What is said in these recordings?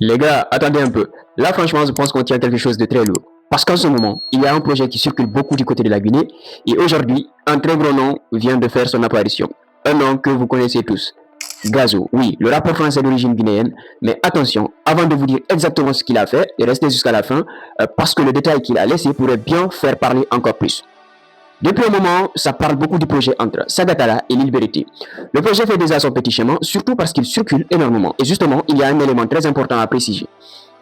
Les gars, attendez un peu. Là, franchement, je pense qu'on tient quelque chose de très lourd. Parce qu'en ce moment, il y a un projet qui circule beaucoup du côté de la Guinée. Et aujourd'hui, un très gros nom vient de faire son apparition. Un nom que vous connaissez tous. Gazo, oui, le rappeur français d'origine guinéenne. Mais attention, avant de vous dire exactement ce qu'il a fait, et restez jusqu'à la fin, parce que le détail qu'il a laissé pourrait bien faire parler encore plus. Depuis un moment, ça parle beaucoup du projet entre Sagatala et l'île Berete. Le projet fait déjà son petit chemin, surtout parce qu'il circule énormément. Et justement, il y a un élément très important à préciser.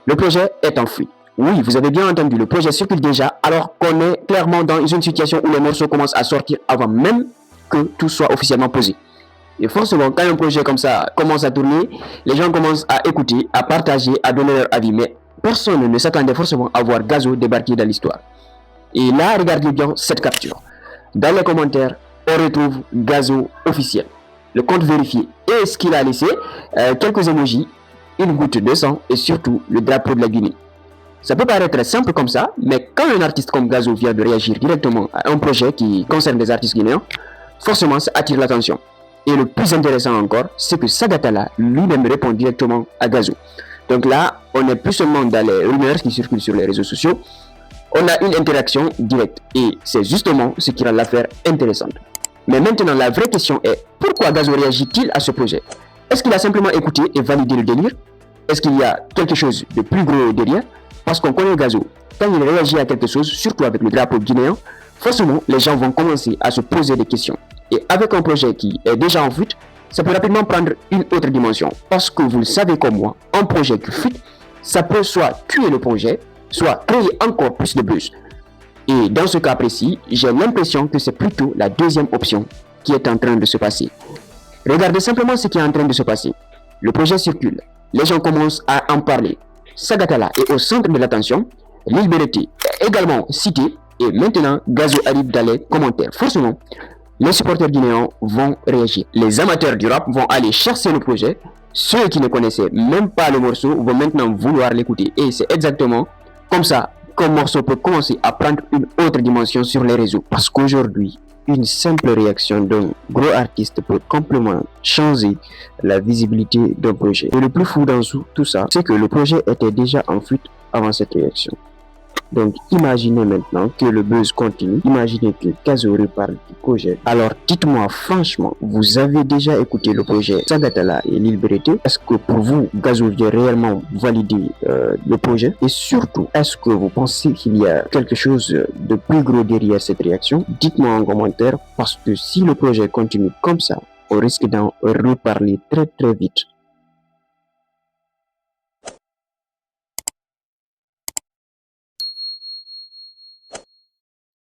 Le projet est en fuite. Oui, vous avez bien entendu, le projet circule déjà alors qu'on est clairement dans une situation où les morceaux commencent à sortir avant même que tout soit officiellement posé. Et forcément, quand un projet comme ça commence à tourner, les gens commencent à écouter, à partager, à donner leur avis. Mais personne ne s'attendait forcément à voir Gazo débarquer dans l'histoire. Et là, regardez bien cette capture. Dans les commentaires, on retrouve Gazo officiel, le compte vérifié et ce qu'il a laissé, quelques emojis, une goutte de sang et surtout le drapeau de la Guinée. Ça peut paraître simple comme ça, mais quand un artiste comme Gazo vient de réagir directement à un projet qui concerne des artistes guinéens, forcément ça attire l'attention. Et le plus intéressant encore, c'est que Sagatala lui-même répond directement à Gazo. Donc là, on n'est plus seulement dans les rumeurs qui circulent sur les réseaux sociaux, on a une interaction directe et c'est justement ce qui rend l'affaire intéressante. Mais maintenant, la vraie question est, pourquoi Gazo réagit-il à ce projet? Est-ce qu'il a simplement écouté et validé le délire? Est-ce qu'il y a quelque chose de plus gros derrière? Parce qu'on connaît Gazo, quand il réagit à quelque chose, surtout avec le drapeau guinéen, forcément, les gens vont commencer à se poser des questions. Et avec un projet qui est déjà en fuite, ça peut rapidement prendre une autre dimension. Parce que vous le savez comme moi, un projet qui fuite, ça peut soit tuer le projet, soit créer encore plus de buzz. Et dans ce cas précis, j'ai l'impression que c'est plutôt la deuxième option qui est en train de se passer. Regardez simplement ce qui est en train de se passer. Le projet circule, les gens commencent à en parler. Sagatala est au centre de l'attention, l'île Berete est également citée et maintenant Gazo arrive dans les commentaires. Forcément, les supporters guinéens vont réagir. Les amateurs du rap vont aller chercher le projet. Ceux qui ne connaissaient même pas le morceau vont maintenant vouloir l'écouter. Et c'est exactement comme ça qu'un morceau peut commencer à prendre une autre dimension sur les réseaux. Parce qu'aujourd'hui, une simple réaction d'un gros artiste peut complètement changer la visibilité d'un projet. Et le plus fou dans tout ça, c'est que le projet était déjà en fuite avant cette réaction. Donc imaginez maintenant que le buzz continue, imaginez que Gazo reparle du projet. Alors dites-moi franchement, vous avez déjà écouté le projet Sagatala et l'île Berete? Est-ce que pour vous, Gazo vient réellement valider le projet? Et surtout, est-ce que vous pensez qu'il y a quelque chose de plus gros derrière cette réaction? Dites-moi en commentaire, parce que si le projet continue comme ça, on risque d'en reparler très vite.